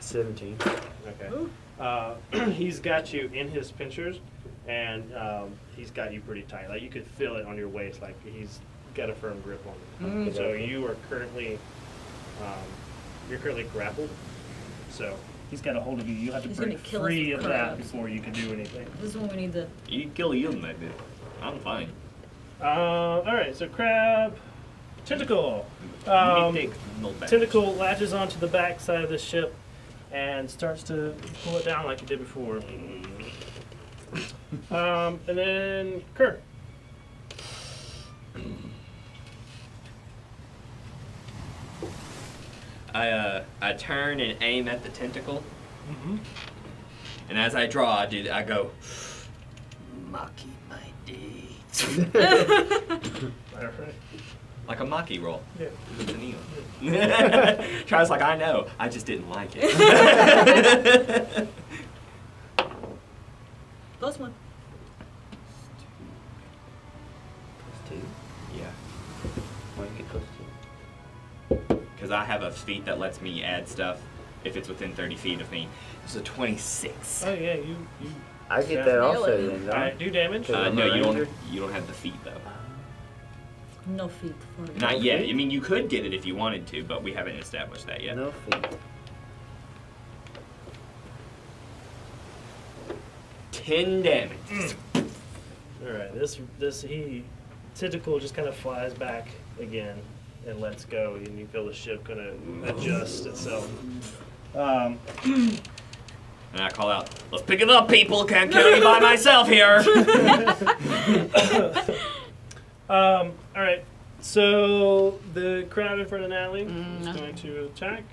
17. Okay. He's got you in his pinchers, and he's got you pretty tight. Like you could feel it on your waist. Like he's got a firm grip on you. So you are currently, you're currently grappled. So he's got a hold of you. You have to break free of that before you can do anything. This is when we need the. You can kill you, maybe. I'm fine. All right. So crab, tentacle. Tentacle Tentacle latches onto the back side of the ship and starts to pull it down like it did before. And then Kerr. I turn and aim at the tentacle. And as I draw, I go, Maki my deeds. Like a Maki roll. Yeah. With an eel. Charles like, I know. I just didn't like it. Plus one. Plus 2? Yeah. Why do you get plus 2? Because I have a feat that lets me add stuff if it's within 30 feet of me. It's a 26. Oh yeah, you. I get that also Really? then, All don't I? right, do damage. I'm No, a you ranger. don't have the feat though. No feet for you. Not yet. I mean, you could get it if you wanted to, but we haven't established that yet. No feet. 10 damage. All right, this tentacle just kind of flies back again and lets go, and you feel the ship gonna adjust itself. And I call out, let's pick it up, people. Can't carry by myself here. All right, so the crowd in front of Natalie is going to attack.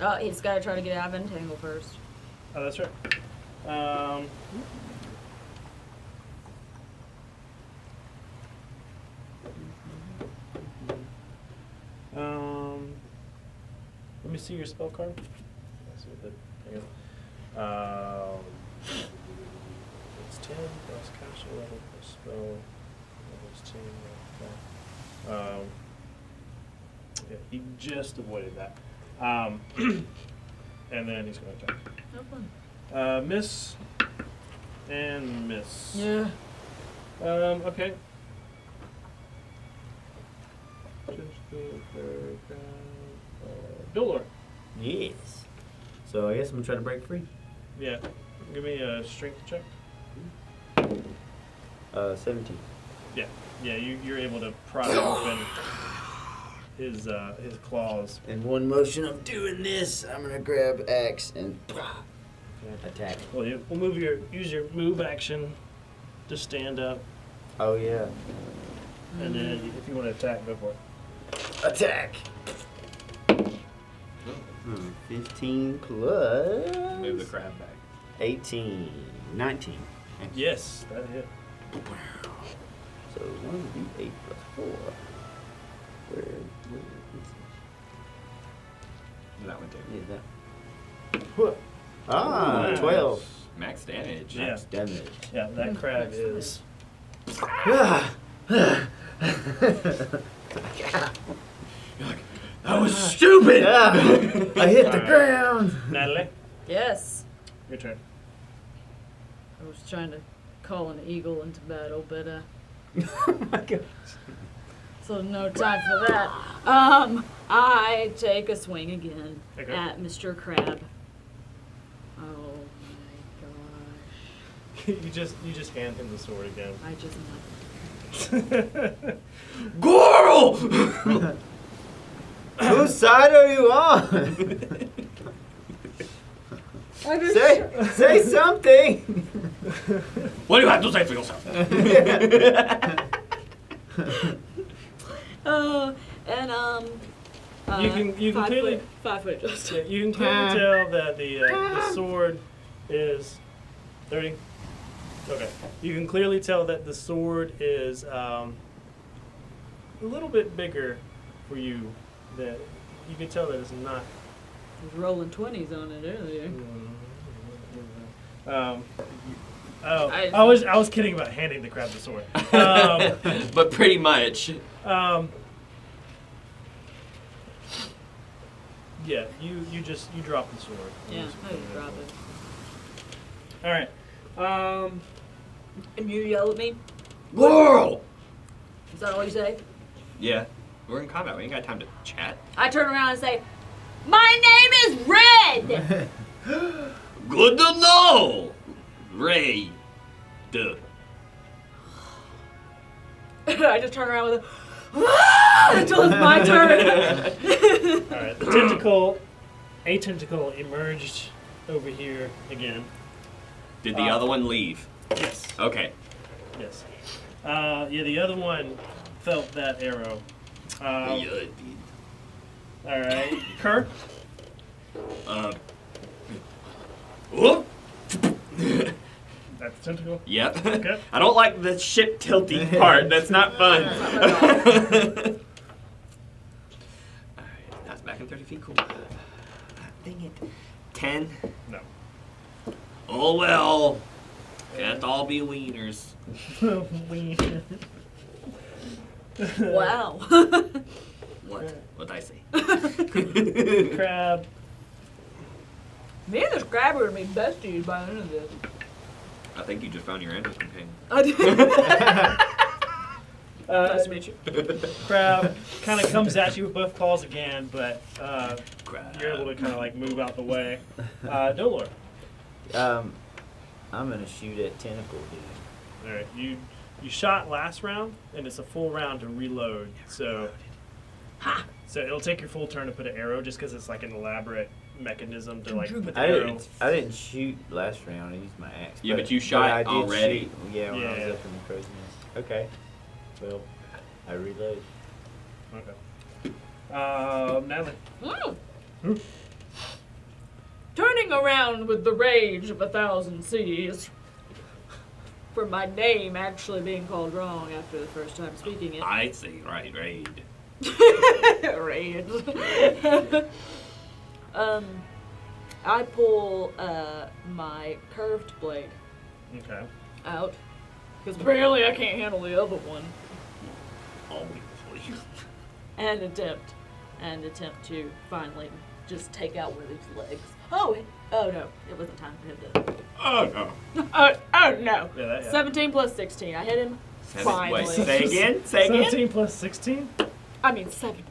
Oh, he's got to try to get out of entangle first. Oh, that's right. Let me see your spell card. Let's see what the, hang on. It's 10 plus caster level plus spell. It's 10. Yeah, he just avoided that. And then he's going to attack. No fun. Miss and miss. Yeah. Okay. Dolor. Yes. So I guess I'm trying to break free. Yeah. Give me a strength check. 17. Yeah. Yeah, you're able to pry open his claws. In one motion of doing this, I'm gonna grab axe and attack. Well, we'll use your move action to stand up, Oh yeah. and then if you want to attack, go for it. Attack. 15 plus Move the crab back. 18. 19. Yes, that hit. So 1d8 plus 4. Where is That one too. Yeah, that. Ah, Nice. 12. Max damage. Yeah. Max damage. Yeah, that crab is. That was stupid! I hit the ground. Natalie, Yes. your turn. I was trying to call an eagle into battle, but Oh my god. so no time for that. I take a swing again Okay. at Mr. Crab. Oh my gosh. you just hand him the sword again. I just Girl! Whose side are you on? Say something. What do you have to say for yourself? You can clearly 5 foot just. yeah, you can clearly tell that the sword is 30. Okay. You can clearly tell that the sword is a little bit bigger for you. That you can tell that it's not. I was rolling 20s on it earlier. I was kidding about handing the crab the sword. But pretty Yeah, you drop the sword. Yeah, I just drop it. All right. And you yell at me? Whoa! Is that all you say? Yeah, we're in combat. We ain't got time to chat. I turn around and say, my name is Red! Good to know, Ray. Duh. I just turn around with until it's my turn. All right. A tentacle emerged over here again. Did the other one leave? Yes. Okay. Yes. Yeah, the other one felt that arrow. Yeah, it did. All right. Kerr? Whoop. That's the tentacle. Yep. Okay. I don't like the ship tilting part. That's not fun. Alright, that's back in 30 feet. Cool. Dang it. 10. No. Oh well. Can't all be wieners. Wow. What'd I say? Crab. Me and this crab are going to be besties by the end of this. I think you just found your animal companion. I did. Nice to meet you. Crab kind of comes at you with both claws again, but Crab. you're able to kind of like move out the way. Dolor. I'm gonna shoot at tentacle dude. All right, you shot last round, and it's a full round to reload. So it'll take your full turn to put an arrow, just because it's like an elaborate mechanism to like put the arrow. I didn't shoot last round. I used my axe. Yeah, but you shot I did already. shoot, yeah, when I Yeah. was up in the crow's nest. Okay. Well, I reload. Okay. Natalie. Mm. Turning around with the rage of 1,000 seas. For my name actually being called wrong after the first time speaking it. I say right, raid. Rage. I pull my curved blade Okay. out. Because apparently I can't handle the other one. I'll wait for you. And attempt to finally just take out one of these legs. Oh no, it wasn't time for him to. Oh no. Oh no. Yeah, that, yeah. 17 plus 16. I hit him. Finally. Wait, say again? Say again? 17 plus 16? I mean 7.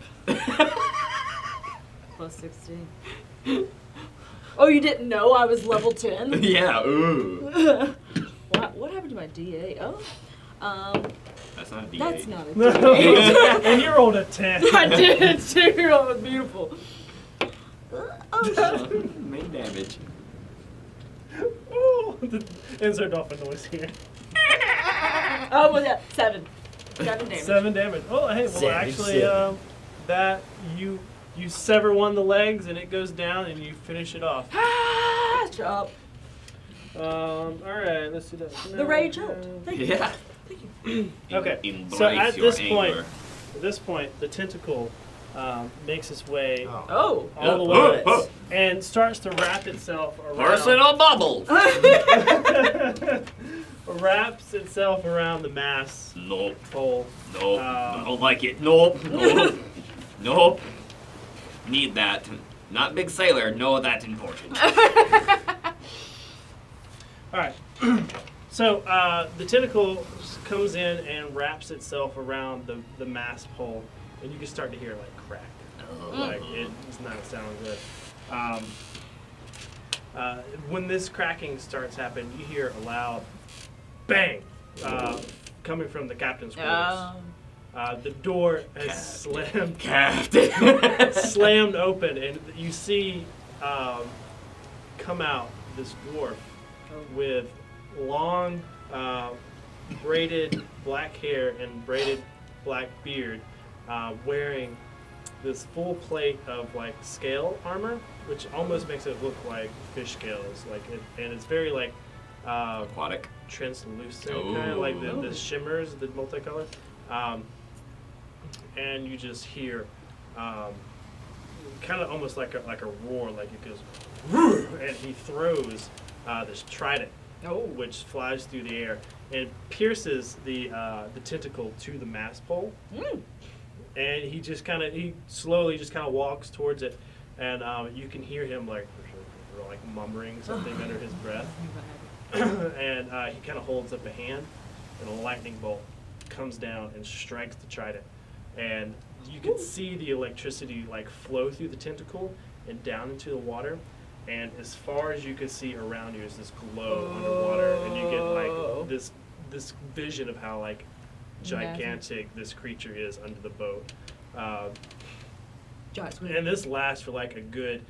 Plus 16. Oh, you didn't know I was level 10? Yeah, ooh. What happened to my DA? Oh, That's not a D8. that's not a DA. And you rolled a 10. I did too. That was beautiful. Oh, Main damage. Ooh, insert dolphin noise here. oh, well, yeah, 7. 7 damage. 7 damage. Oh, hey, well, Seven, actually, seven. that you sever one of the legs and it goes down and you finish it off. Ah, shut up. All right, let's see that. The rage helped. Thank you. Yeah. Okay, Embrace so at your this anger. point, the tentacle makes its way Oh. all the way and starts to wrap itself around. Personal bubble. Wraps itself around the mass Nope. pole. Nope. Don't like it. Nope. Nope. Nope. Need that. Not big sailor. No, that's important. All right. So the tentacle comes in and wraps itself around the mast pole, and you can start to hear it like crack. Like it's not sounding good. When this cracking starts happening, you hear a loud bang coming from the captain's quarters. The door has slammed open, and you see come out this dwarf with long braided black hair and braided black beard, wearing this full plate of like scale armor, which almost makes it look like fish scales, and it's very like Aquatic. translucent, kind of like the shimmers, the multicolor. And you just hear kind of almost like a roar, like it goes, and he throws this trident, which flies through the air and pierces the tentacle to the mast pole. And he slowly just kind of walks towards it, And you can hear him like mumbling something under his breath. And he kind of holds up a hand, and a lightning bolt comes down and strikes the trident. And you can see the electricity like flow through the tentacle and down into the water. And as far as you can see around you is this glow underwater, and you get like this vision of how like gigantic this creature is under the boat. And this lasts for like a good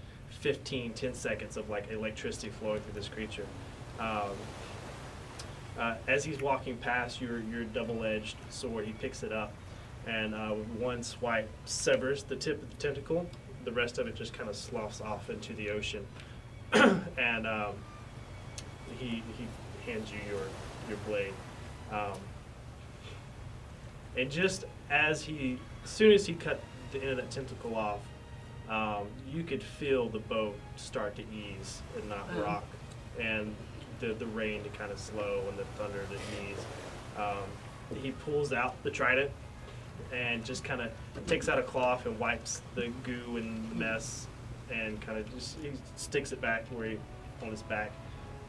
10 seconds of like electricity flowing through this creature. As he's walking past your double-edged sword, he picks it up, and with one swipe severs the tip of the tentacle. The rest of it just kind of sloughs off into the ocean. And he hands you your blade. And just as soon as he cut the end of that tentacle off, you could feel the boat start to ease and not rock, and the rain to kind of slow and the thunder to ease. He pulls out the trident and just kind of takes out a cloth and wipes the goo and the mess, and kind of he sticks it back on his back.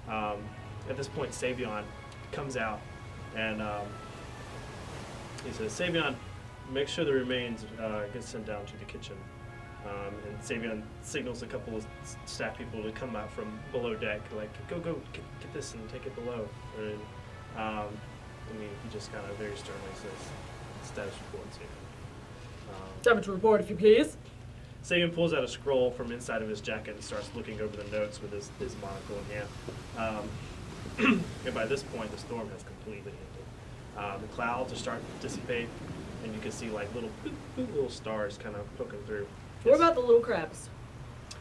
At this point, Savion comes out, and he says, "Savion, make sure the remains get sent down to the kitchen." And Savion signals a couple of staff people to come out from below deck, like, go, get this and take it below. And he just kind of very sternly says, "Status report, Savion." Damage report, if you please. Savion pulls out a scroll from inside of his jacket and starts looking over the notes with his monocle in hand. And by this point, the storm has completely ended. The clouds are starting to dissipate, and you can see like little stars kind of poking through. What about the little crabs?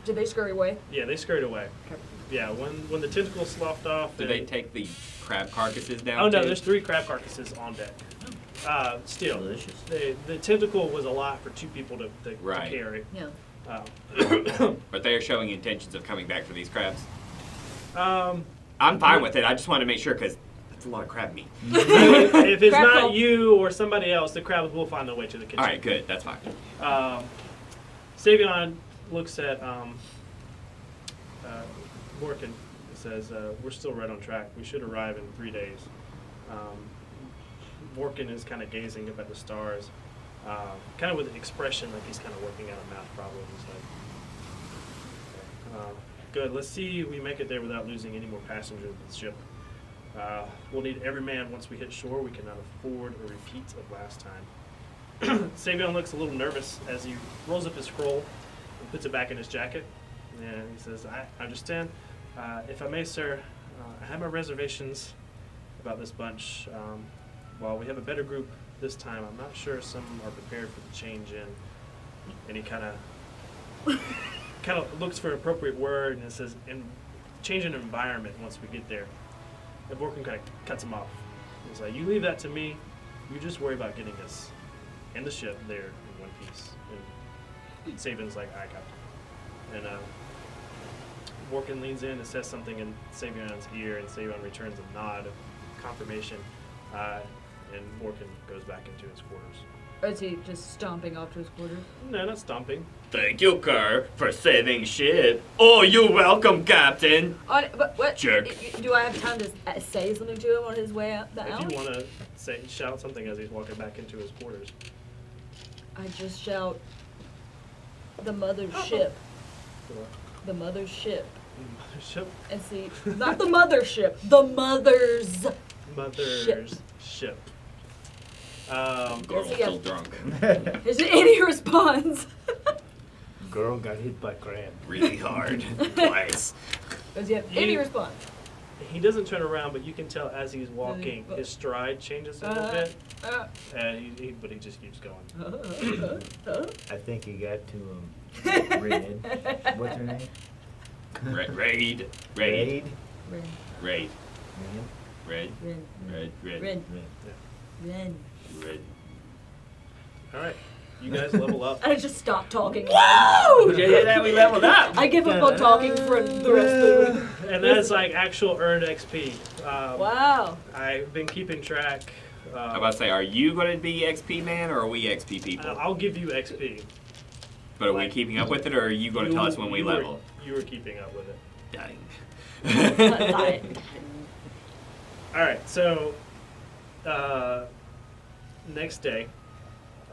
Did they scurry away? Yeah, they scurried away. Okay. Yeah, when the tentacles sloughed off. Do they take the crab carcasses down? Oh no, too? there's 3 crab carcasses on deck. Still, Delicious. The tentacle was a lot for 2 people to Right. carry. Yeah. But they are showing intentions of coming back for these crabs. Um, I'm fine with it. I just want to make sure because that's a lot of crab meat. if it's Crab not call. you or somebody else, the crabs will find their way to the kitchen. All right, good. That's fine. Savion looks at Morgan and says, "We're still right on track. We should arrive in 3 days." Morgan is kind of gazing up at the stars, kind of with an expression like he's kind of working out a math problem. He's like, "Good. Let's see we make it there without losing any more passengers of the ship. We'll need every man once we hit shore. We cannot afford a repeat of last time." Savion looks a little nervous as he rolls up his scroll and puts it back in his jacket. And he says, "I understand. If I may, sir, I have my reservations about this bunch. While we have a better group this time, I'm not sure some are prepared for the change in." And he kind of looks for an appropriate word, and it says, "in change in environment once we get there." And Borkin kind of cuts him off. He's like, "You leave that to me. You just worry about getting us and the ship there in one piece." And Savion's like, "I got it." And Borkin leans in and says something in Savion's ear, and Savion returns a nod of confirmation. And Borkin goes back into his quarters. Or is he just stomping off to his quarters? No, not stomping. Thank you, Kerr, for saving ship. Oh, you're welcome, Captain. But what? Jerk. Do I have time to say something to him on his way out? If you want to shout something as he's walking back into his quarters. I just shout, "The mother's ship. The mother's ship." Mothership? And see, not the mothership, the mother's ship. Girl's he still got- drunk. Is there any response? Girl got hit by crab. Really hard. Twice. Does he have any response? He doesn't turn around, but you can tell as he's walking, his stride changes a little bit, and but he just keeps going. I think he got to Red. What's her name? Raid. Raid. Raid. Red. Red. Ren. All right, you guys level up. I just stopped talking. Woo! Did you hear that? We leveled up. I give up on talking for the rest of the week. And that's like actual earned XP. Wow. I've been keeping track. I'm about to say, are you going to be XP man or are we XP people? I'll give you XP. But are we keeping up with it, or are you going to tell us when we level? You were keeping up with it. Dang. All right, so next day,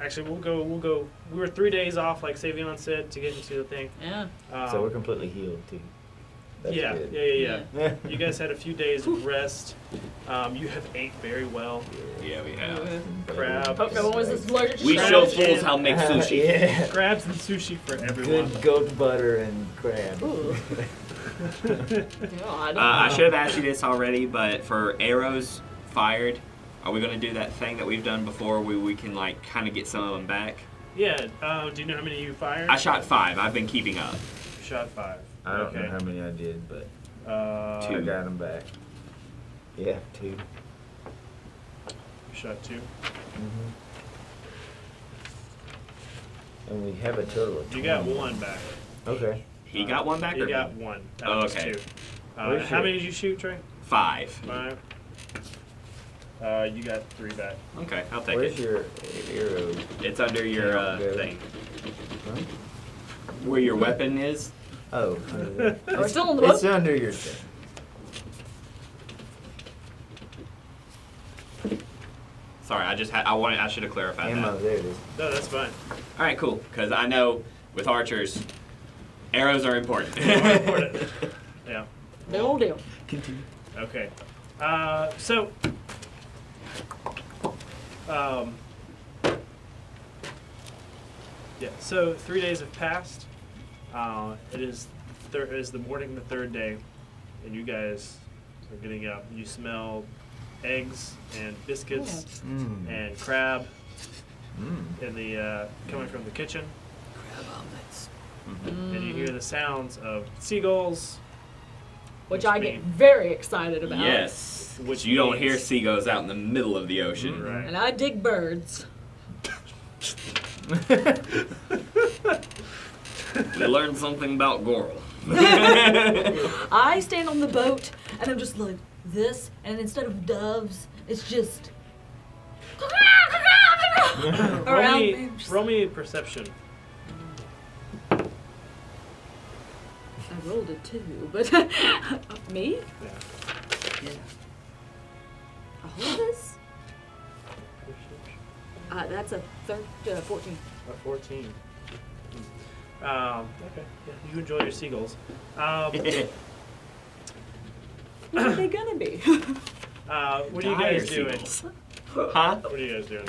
actually we'll go. We were 3 days off, like Savion said, to get into the thing. Yeah. So we're completely healed too. That's yeah, good. yeah. You guys had a few days of rest. You have ate very well. Yeah, we have. Crab. Hope no one was as allergic to We crab. show fools how to make sushi. Yeah. Crabs and sushi for everyone. Good goat butter and crab. Ooh. God. I should have asked you this already, but for arrows fired, are we going to do that thing that we've done before where we can like kind of get some of them back? Yeah. Do you know how many you fired? I shot 5. I've been keeping up. You shot 5. I don't know how many I did, but I 2. got them back. Yeah, 2. You shot 2. Mm-hmm. And we have a total of 20. You got 1 back. Okay. He got 1 back, You or got 1. That Oh, was okay. 2. Where's How your- many did you shoot, Trey? 5. 5. You got 3 back. Okay, I'll take Where's it. your arrow? It's under your Go. thing. Huh? Where your weapon is. Oh, under there. Oh, it's still on the book? It's under your thing. Sorry, I should have clarified Ammo, that. there it is. No, that's fine. All right, cool. Because I know with archers, arrows are important. Yeah. The old deal. Continue. Okay. So. Yeah. So 3 days have passed. It is the morning of the 3rd day, and you guys are getting up. You smell eggs and biscuits Mm. and crab Mm. in the coming from the kitchen, Crab omelets. and you hear the sounds of seagulls. Which Which I get mean- very excited about. Yes. Which You don't hear means- seagulls out in the middle of the ocean. Right. And I dig birds. We learned something about Goral. I stand on the boat and I'm just like this, and instead of doves, it's just around me. Roll me perception. I rolled a 2, but me? Yeah. A whole this? That's a 14. A 14. Okay. Yeah, you enjoy your seagulls. What are they gonna be? What are you guys doing? Huh? What are you guys doing?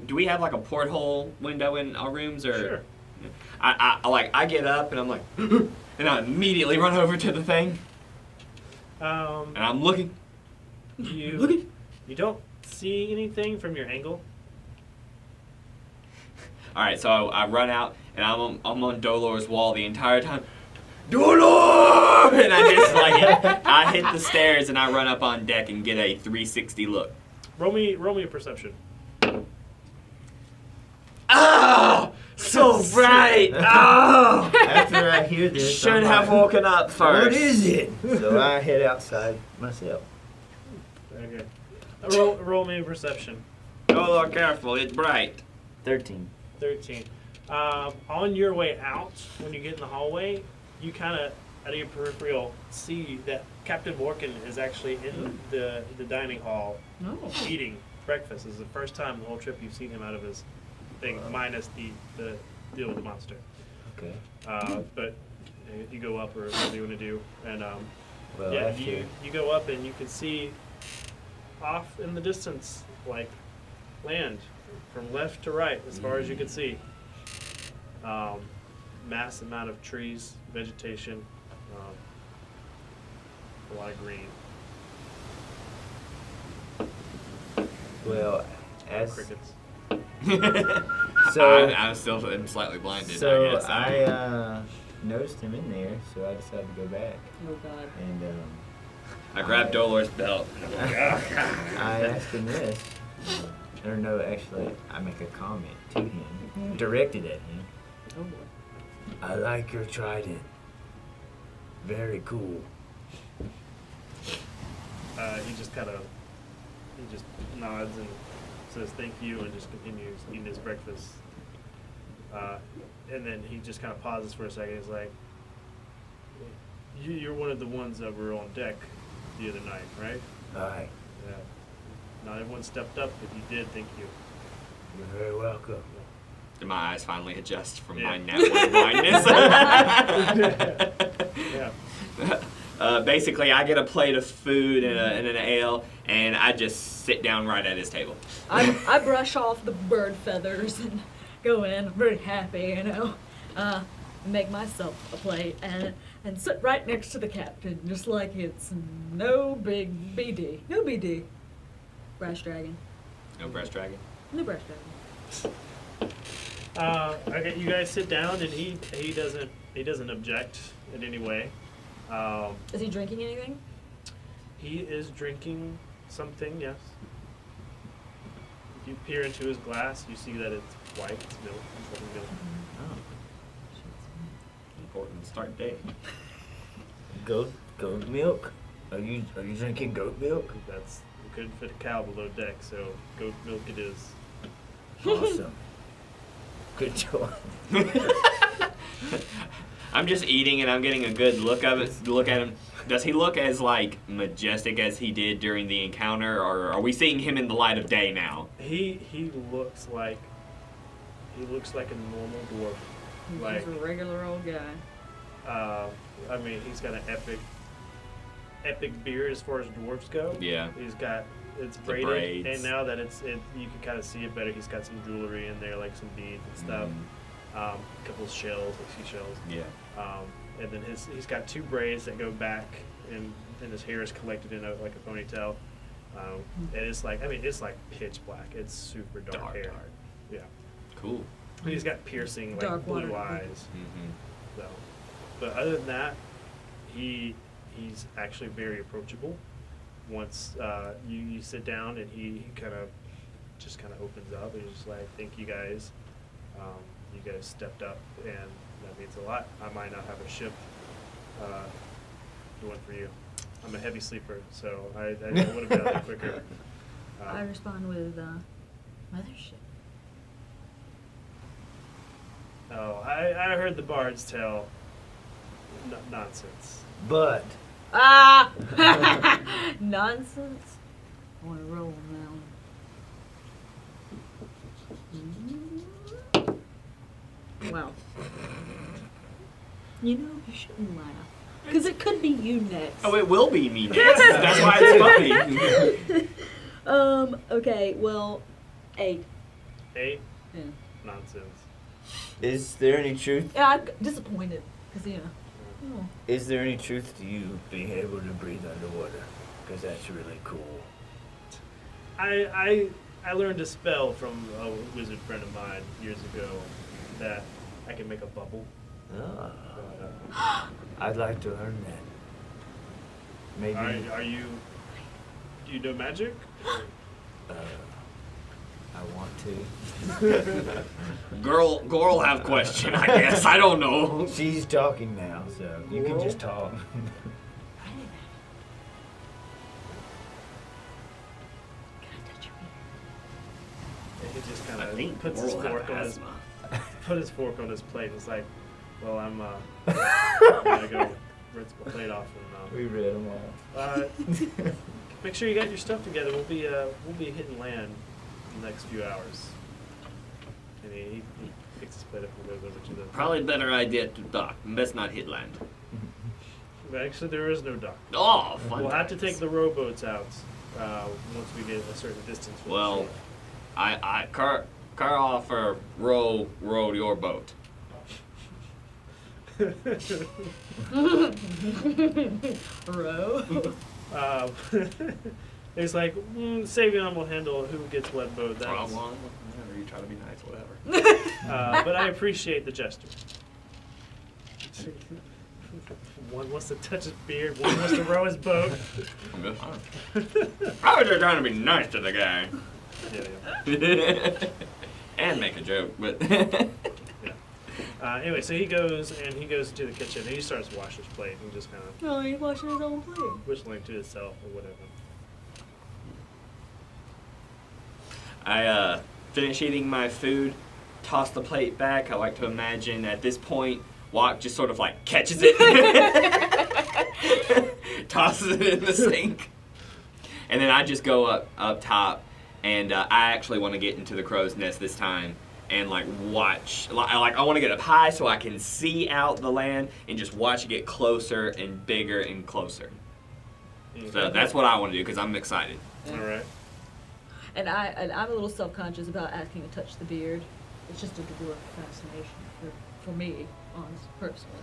Do we have like a porthole window in our rooms, or? Sure. I get up and I'm like, and I immediately run over to the thing and I'm looking. You don't see anything from your angle. All right, so I run out and I'm on Dolor's wall the entire time. Dolor! And I just like I hit the stairs and I run up on deck and get a 360 look. Roll me a perception. Oh, so bright! Oh, After I hear this, should I'm have like, woken up first. What is it? So I head outside myself. Okay. Roll me a perception. Dolor, careful! It's bright. 13. 13. On your way out, when you get in the hallway, you kind of, out of your peripheral, see that Captain Morgan is actually in the dining hall Oh. eating breakfast. This is the first time the whole trip you've seen him out of his thing, minus the deal with the monster. Okay. But you go up, or whatever you want to do, and Well, yeah, after you go up and you can see off in the distance, like land from left to right, as far as you can see. Mass amount of trees, vegetation, a lot of green, well, as crickets. so I still am slightly blinded. so I guess. I noticed him in there, so I decided to go back Oh God. and I grabbed Dolor's belt. I asked him this. Or no, actually, I make a comment to him, directed at him. Oh boy. I like your trident. Very cool. He just nods and says thank you and just continues eating his breakfast. And then he just kind of pauses for a second. He's like, "You're one of the ones that were on deck the other night, right?" Aye. Yeah. Not everyone stepped up. If you did, thank you. You're very welcome. Did my eyes finally adjust from Yeah. my network blindness? Yeah. Basically, I get a plate of food and an ale, and I just sit down right at his table. I brush off the bird feathers and go in. I'm very happy, you know. Make myself a plate and sit right next to the captain, just like it's no big BD. No BD. Brass dragon. No breast dragon. No brass dragon. Okay, you guys sit down, and he doesn't object in any way. Is he drinking anything? He is drinking something, yes. If you peer into his glass, you see that it's white. It's milk. It's like milk. Oh. Important start day. Goat milk? Are you drinking goat milk? That's we couldn't fit a cow below deck, so goat milk it is. Awesome. Good choice. I'm just eating and I'm getting a good look at him. Does he look as like majestic as he did during the encounter, or are we seeing him in the light of day now? He looks like a normal dwarf. Like He's a regular old guy. I mean, he's got an epic beard as far as dwarves go. Yeah. He's got it's The braided, braids. and now that you can kind of see it better. He's got some jewelry in there, like some beads and stuff. A couple of shells, like seashells. Yeah. And then he's got two braids that go back, and his hair is collected in like a ponytail. And it's like pitch black. It's super dark hair. Dark. Yeah. Cool. And he's got piercing like Dark blue water. eyes. Mm-hmm. So, but other than that, he's actually very approachable. Once you sit down and he kind of opens up and he's just like, "Thank you guys. You guys stepped up, and that means a lot. I might not have a ship doing for you. I'm a heavy sleeper, so I would have got there quicker." I respond with mothership. Oh, I heard the bards tell nonsense. But Ah! Nonsense. I want to roll now. Wow. You know, you shouldn't laugh. Because it could be you next. Oh, it will be me next. That's why it's funny. Okay, well, 8. 8? Yeah. Nonsense. is there any truth? Yeah, I'm disappointed. Because, you know. Oh. Is there any truth to you being able to breathe underwater? Because that's really cool. I learned a spell from a wizard friend of mine years ago that I can make a bubble. Ah, I'd like to learn that. Maybe. Do you know magic? I want to. Girl have question, I guess. I don't know. She's talking now, so you can just talk. And he just kind I of think puts his Coral fork have on his asthma. fork on his plate. It's like, well, I'm gonna go rinse my plate off and We read them all. make sure you got your stuff together. We'll be hitting land in the next few hours. And he picks his plate up and goes over to the. Probably a better idea to dock. Best not hit land. But actually, there is no dock. Oh, fun. We'll have to times. take the rowboats out once we get a certain distance. From Well, car off or row your boat. the shore. Row. It's like Savion will handle who gets what boat. That's, Wrong one. Whatever. You try to be nice, whatever. but I appreciate the gesture. One wants to touch his beard. One wants to row his boat. I was just trying to be nice to the guy. Yeah. And make a joke, but Anyway, so he goes to the kitchen and he starts to wash his plate and just kind of Oh, he's washing his own plate. whistling to himself or whatever. I finish eating my food, toss the plate back. I like to imagine at this point, Walk just sort of like catches it, tosses it in the sink, and then I just go up top, and I actually want to get into the crow's nest this time and like watch. I want to get up high so I can see out the land and just watch it get closer and bigger and closer. So that's what I want to do because I'm excited. All right. And I'm a little self-conscious about asking to touch the beard. It's just a dwarf fascination for me, honestly, personally.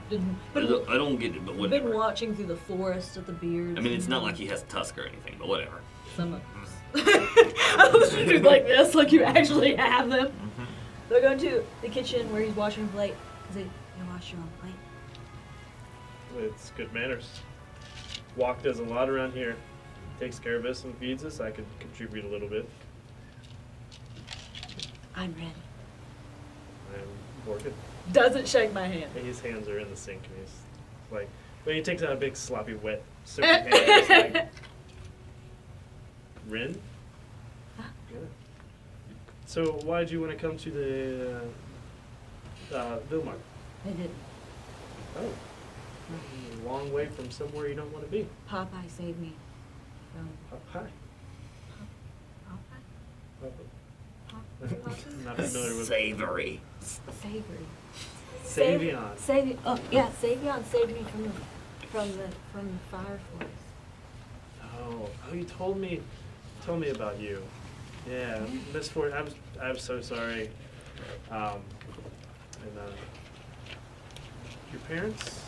You know, I don't get it, but been whatever. watching through the forest of the beard. I mean, it's not like he has a tusk or anything, but whatever. Some of us. I was gonna do like this, like you actually have them. They're going to the kitchen where he's washing a plate. He's like, you wash your own plate. It's good manners. Walk does a lot around here. Takes care of us and feeds us. I could contribute a little bit. I'm ready. I'm working. Doesn't shake my hand. His hands are in the sink, and he's like, when he takes out a big sloppy wet soaking hand, he's like, Rin? Yeah. So why did you want to come to the Vilmar? I did. Oh, a long way from somewhere you don't want to be. Popeye saved me from Hi. Popeye. Not familiar with Savory. Savory. Savion. Savion. Oh yeah, Savion saved me from the fireflies. Oh, you told me about you. Yeah, Miss Ford, I'm so sorry. Your parents?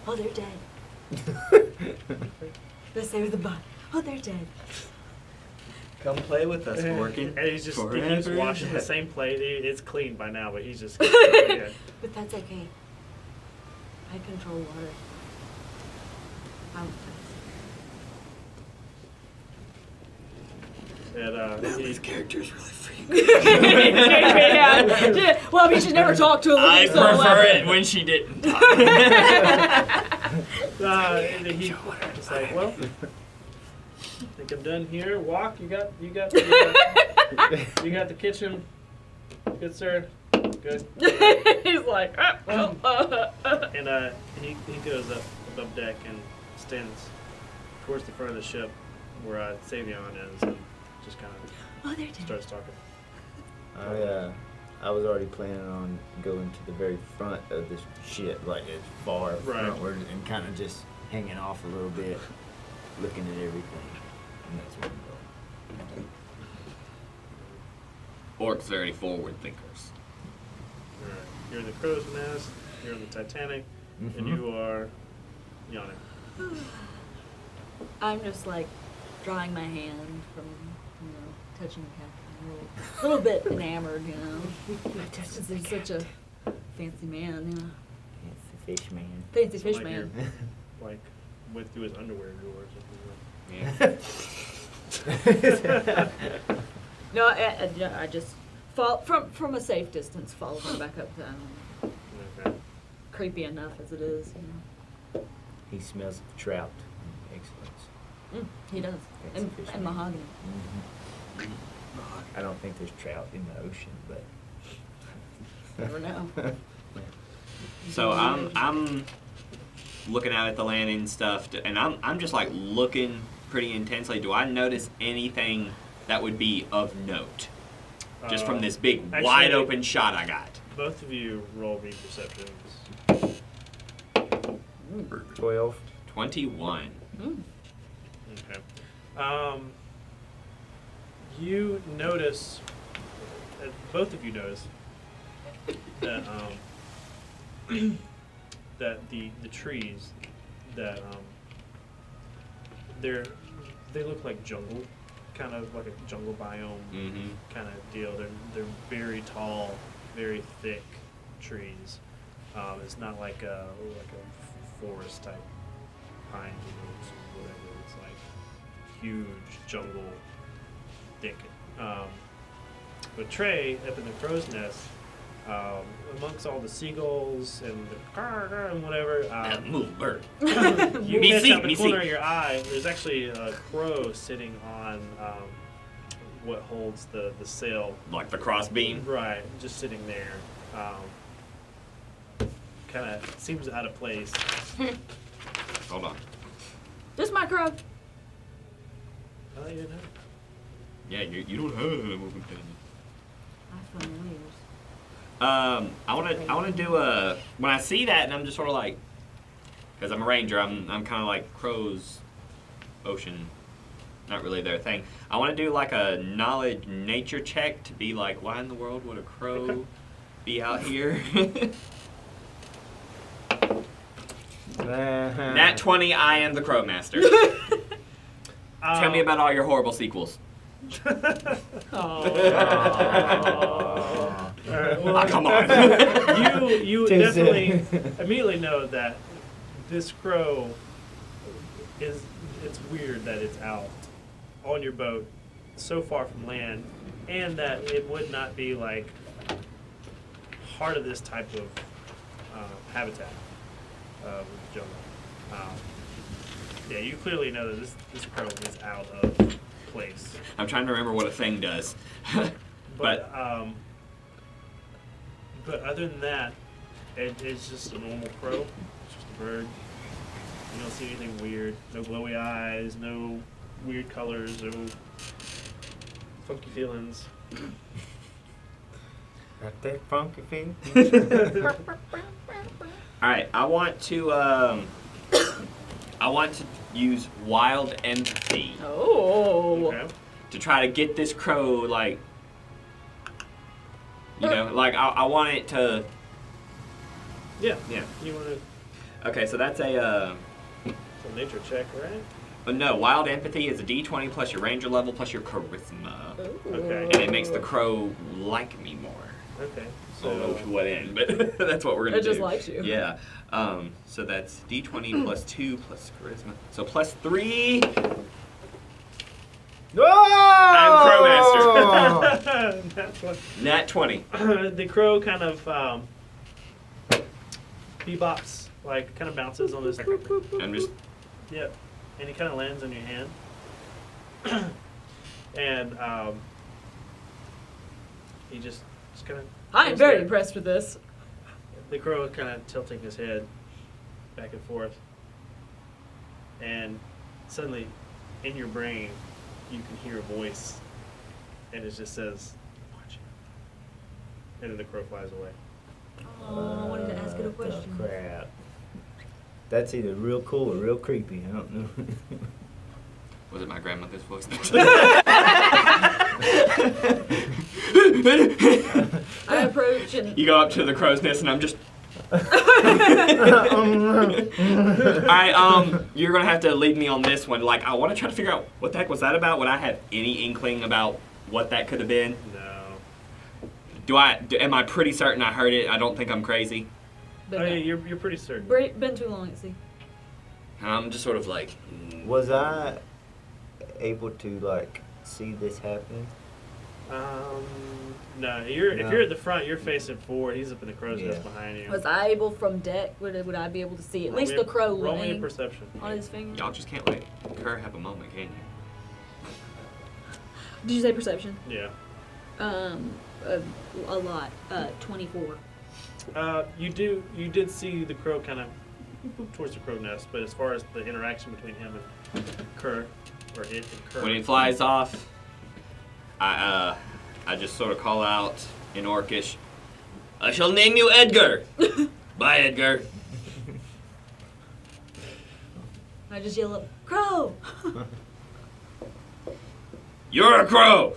Oh, they're dead. They saved the body. Oh, they're dead. Come play with us, Morgan. And he keeps washing the same plate. It's clean by now, but he's just. Yeah. But that's okay. I control water. His character's really freaky. Yeah. Well, I mean, she never talked to a living I soul. prefer it when she didn't talk. He's like, well, I think I'm done here. Walk. You got the kitchen. Good, sir. Good. He's like, And he goes up above deck and stands towards the front of the ship where Savion is, and just kind of oh, they're dead. starts talking. I was already planning on going to the very front of this ship, like as far Right. frontward, and kind of just hanging off a little bit, looking at everything. And that's where I'm going. Orcs are very forward thinkers. All right. You're in the crow's nest. You're in the Titanic, and Mhm. you are yawning. I'm just like drying my hand from, touching the captain. A little bit enamored, Just he's such a fancy man, It's the fish man. Fancy So fish like man. Like went through his underwear drawer or Yeah. No, I just fall from a safe distance, follow him back up to him. something. Okay. Creepy enough as it is, He smells of trout. Excellent. He does. Fancy And, fish and man. mahogany. I don't think there's trout in the ocean, but. Never know. So I'm looking out at the land and stuff, and I'm just like looking pretty intensely. Do I notice anything that would be of note? Just from this big, Actually, wide open shot I got. Both of you roll me perceptions. 12. 21. Okay. You notice, both of you notice that that the trees that they look like jungle, kind of like a jungle biome Mm-hmm. kind of deal. They're very tall, very thick trees. It's not like a forest type pine or whatever. It's like huge jungle thick. But Trey, up in the crow's nest, amongst all the seagulls and the and whatever, Move, bird. you Me catch see, out the me corner see. of your eye. There's actually a crow sitting on what holds the sail. Like the crossbeam. Right, just sitting there. Kind of seems out of place. Hold on. This my crow. I thought you didn't have it. Yeah, you don't have a moving pen. I found ears. I wanna do a when I see that and I'm just sort of like, because I'm a ranger, I'm kind of like crows, ocean, not really their thing. I want to do like a knowledge nature check to be like, why in the world would a crow be out here? Nat 20, I am the Crow Master. Tell me about all your horrible sequels. Well, Come on. you Too definitely soon. immediately know that this crow it's weird that it's out on your boat so far from land, and that it would not be like part of this type of habitat of the jungle. Yeah, you clearly know that this crow is out of place. I'm trying to remember what a thing does. But other than that, it's just a normal crow. It's just a bird. You don't see anything weird. No glowy eyes, no weird colors, no funky feelings. Got that funky feeling. All right, I want to use wild empathy Oh. Okay. to try to get this crow like, like I want it to. Yeah. Yeah. You want to Okay, so that's a. some nature check, right? But no, wild empathy is a D20 plus your ranger level plus your charisma, Okay. and it makes the crow like me more. Okay. I don't know So to what end, but that's what we're gonna It do. just likes you. Yeah. So that's D20 plus 2 plus charisma. So plus 3. Whoa! That's what. Nat 20. The crow kind of bebops, like kind of bounces on this. I'm just. Yep. And he kind of lands on your hand. And he just kind of. I am very impressed with this. The crow is kind of tilting his head back and forth. And suddenly, in your brain, you can hear a voice. And it just says, "Watch it." And then the crow flies away. Oh, I wanted to ask it a question. Crap. That's either real cool or real creepy. I don't know. Was it my grandmother's voice? I approach and You go up to the crow's nest and I'm just. Alright, you're gonna have to lead me on this one. Like, I want to try to figure out what the heck was that about. Would I have any inkling about what that could have been? No. Am I pretty certain I heard it? I don't think I'm crazy. been, Oh, yeah, you're pretty certain. been too long at sea. I'm just sort of like. Was I able to like see this happening? No. If you're No. at the front, you're facing forward. He's up in the crow's nest Yeah. behind you. Was I able from deck? Would I be able to see at least the crow Roll me a laying perception. on his finger? Y'all just can't let Kerr have a moment, can you? Did you say perception? Yeah. A lot. 24. You did see the crow kind of towards the crow nest, but as far as the interaction between him and Kerr, or it and Kerr. When it flies off, I just sort of call out in Orcish, "I shall name you Edgar." Bye, Edgar. I just yell up, "Crow!" You're a crow.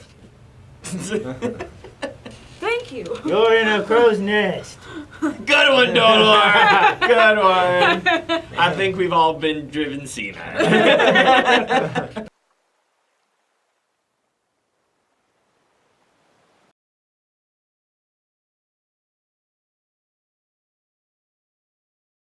Thank you. You're in a crow's nest. Good one, Dolor. Good one. I think we've all been driven senile.